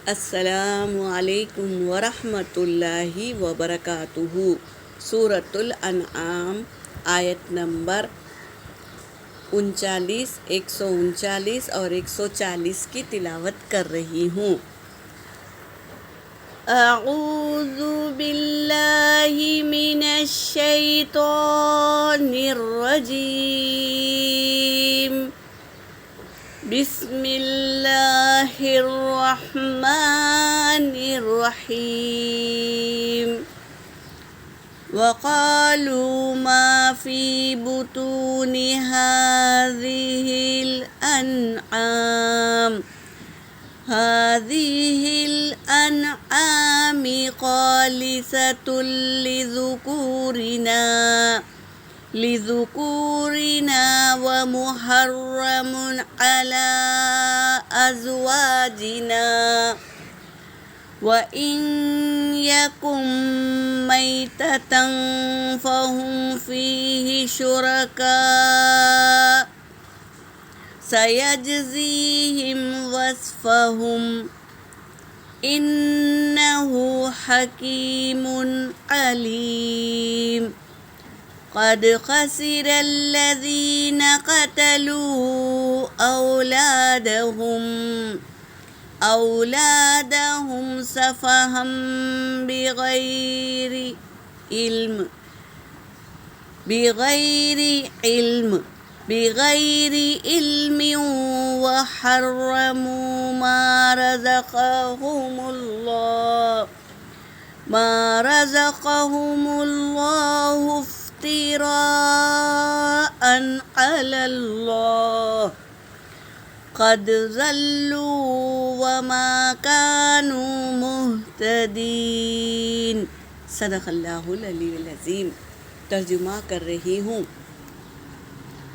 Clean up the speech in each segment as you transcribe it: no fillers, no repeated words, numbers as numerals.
السلام علیکم ورحمۃ اللہ وبرکاتہ۔ سورۃ الانعام آیت نمبر 39، 139 اور 140 کی تلاوت کر رہی ہوں۔ اعوذ باللہ من الشیطان الرجیم، بسم اللہ الرحمن الرحیم۔ وقالوا ما في بطون هذه الأنعام خالصة لذكورنا ومحرم على أزواجنا وإن يكن ميتة فهم فيه شركاء سيجزيهم وصفهم إنه حكيم عليم۔ قد خسر الذين قتلوا أولادهم سفها بغير علم وحرموا ما رزقهم الله افتراء على الله قد ضلوا وما كانوا مهتدين۔ صدق اللہ العلی العظیم۔ ترجمہ کر رہی ہوں۔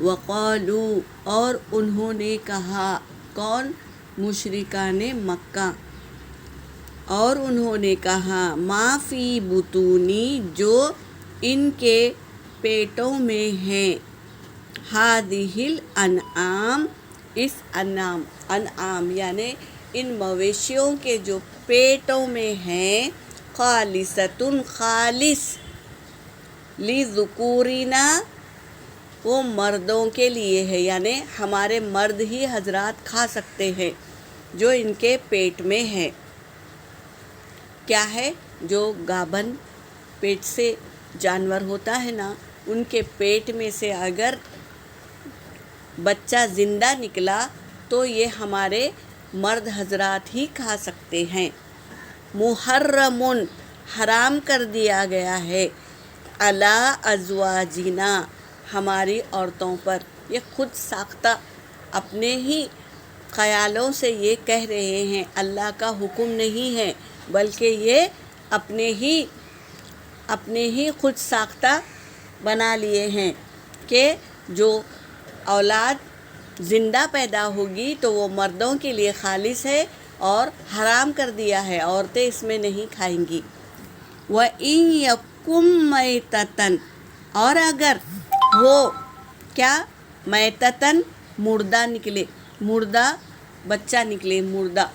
وقالوا، اور انہوں نے کہا، کون؟ مشرکان مکہ۔ اور انہوں نے کہا، ما فی بطونی، جو ان کے پیٹوں میں ہیں، ہذہ الانعام، اس انعام یعنی ان مویشیوں کے جو پیٹوں میں ہیں، خالصۃ، خالص، لذکورنا، وہ مردوں کے لیے ہے، یعنی ہمارے مرد ہی حضرات کھا سکتے ہیں جو ان کے پیٹ میں ہے۔ کیا ہے؟ جو گابن پیٹ سے جانور ہوتا ہے نا، ان کے پیٹ میں سے اگر بچہ زندہ نکلا تو یہ ہمارے مرد حضرات ہی کھا سکتے ہیں۔ محرم، حرام کر دیا گیا ہے، علی ازواجنا، ہماری عورتوں پر۔ یہ خود ساختہ اپنے ہی خیالوں سے یہ کہہ رہے ہیں، اللہ کا حکم نہیں ہے، بلکہ یہ اپنے ہی خود ساختہ بنا لیے ہیں کہ جو اولاد زندہ پیدا ہوگی تو وہ مردوں کے لیے خالص ہے اور حرام کر دیا ہے، عورتیں اس میں نہیں کھائیں گی۔ وَإِن يَكُن مَيْتَةً، اور اگر ہو کیا؟ میتتن، مردہ نکلے، مردہ بچہ نکلے، مردہ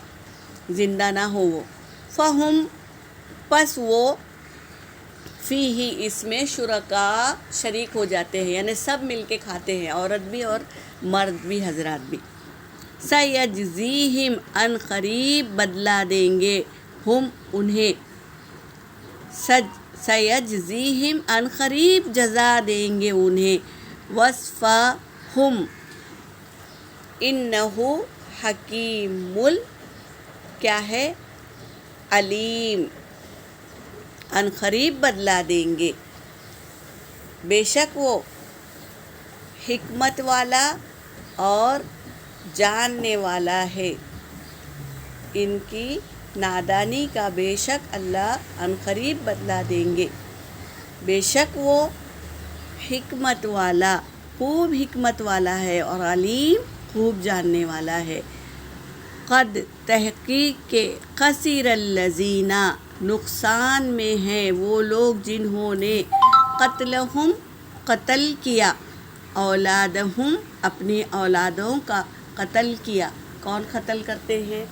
زندہ نہ ہو وہ، فہم، پس وہ، فیہ، اس میں شرکاء، شریک ہو جاتے ہیں، یعنی سب مل کے کھاتے ہیں، عورت بھی اور مرد بھی، حضرات بھی۔ سیجزیہم، ان قریب بدلا دیں گے، ہم انہیں، سیجزیہم، ان قریب جزا دیں گے انہیں، وصفہم، انہ حکیم، کیا ہے؟ علیم، ان قریب بدلا دیں گے، بے شک وہ حکمت والا اور جاننے والا ہے۔ ان کی نادانی کا بے شک اللہ ان قریب بدلا دیں گے، بے شک وہ حکمت والا، خوب حکمت والا ہے، اور علیم، خوب جاننے والا ہے۔ قد، تحقیق کے، خسر الذین، نقصان میں ہیں وہ لوگ جنہوں نے قتلہم، قتل کیا، اولادہم، اپنی اولادوں کا قتل کیا۔ کون قتل کرتے ہیں؟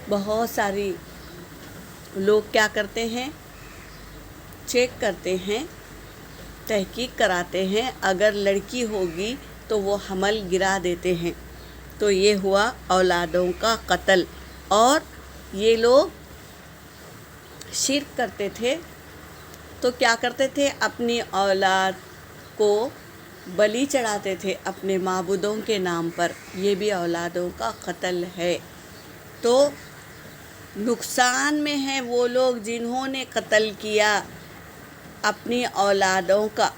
بہت ساری لوگ کیا کرتے ہیں، چیک کرتے ہیں، تحقیق کراتے ہیں، اگر لڑکی ہوگی تو وہ حمل گرا دیتے ہیں۔ تو یہ ہوا اولادوں کا قتل۔ اور یہ لوگ شرک کرتے تھے، تو کیا کرتے تھے، اپنی اولاد کو بلی چڑھاتے تھے اپنے معبودوں کے نام پر۔ یہ بھی اولادوں کا قتل ہے۔ تو نقصان میں ہیں وہ لوگ جنہوں نے قتل کیا اپنی اولادوں کا،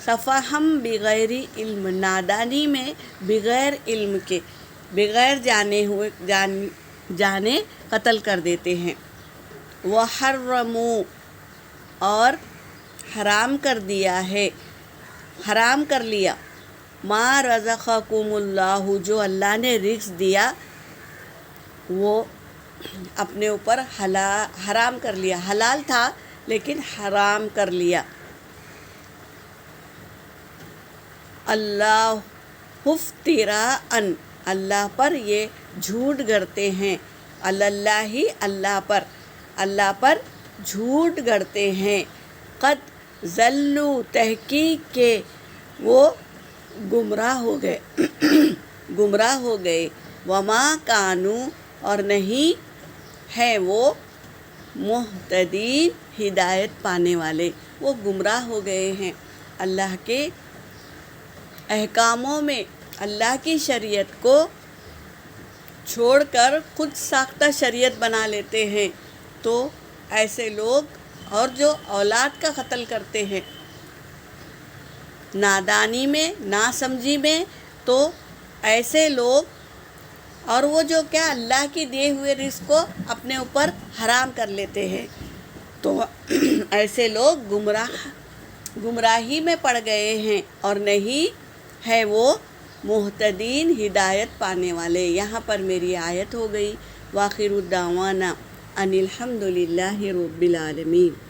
سفہم بغیر علم، نادانی میں، بغیر علم کے، بغیر جانے قتل کر دیتے ہیں۔ وحرموا، اور حرام کر دیا ہے، حرام کر لیا، ما رزقکم اللہ، جو اللہ نے رزق دیا وہ اپنے اوپر حرام کر لیا۔ حلال تھا لیکن حرام کر لیا۔ اللہ افتراء، اللہ پر یہ جھوٹ گڑتے ہیں، اللہ اللہ پر جھوٹ گڑتے ہیں۔ قد ضلوا، تحقیق کے وہ گمراہ ہو گئے، وما کانوا، اور نہیں ہے وہ مہتدین، ہدایت پانے والے۔ وہ گمراہ ہو گئے ہیں، اللہ کے احکاموں میں اللہ کی شریعت کو چھوڑ کر خود ساختہ شریعت بنا لیتے ہیں۔ تو ایسے لوگ، اور جو اولاد کا قتل کرتے ہیں نادانی میں، ناسمجھی میں، تو ایسے لوگ، اور وہ جو کیا اللہ کی دیے ہوئے رزق کو اپنے اوپر حرام کر لیتے ہیں، تو ایسے لوگ گمراہی میں پڑ گئے ہیں، اور نہیں ہے وہ مہتدین، ہدایت پانے والے۔ یہاں پر میری آیت ہو گئی۔ وآخر دعوانا ان الحمد للہ رب العالمین۔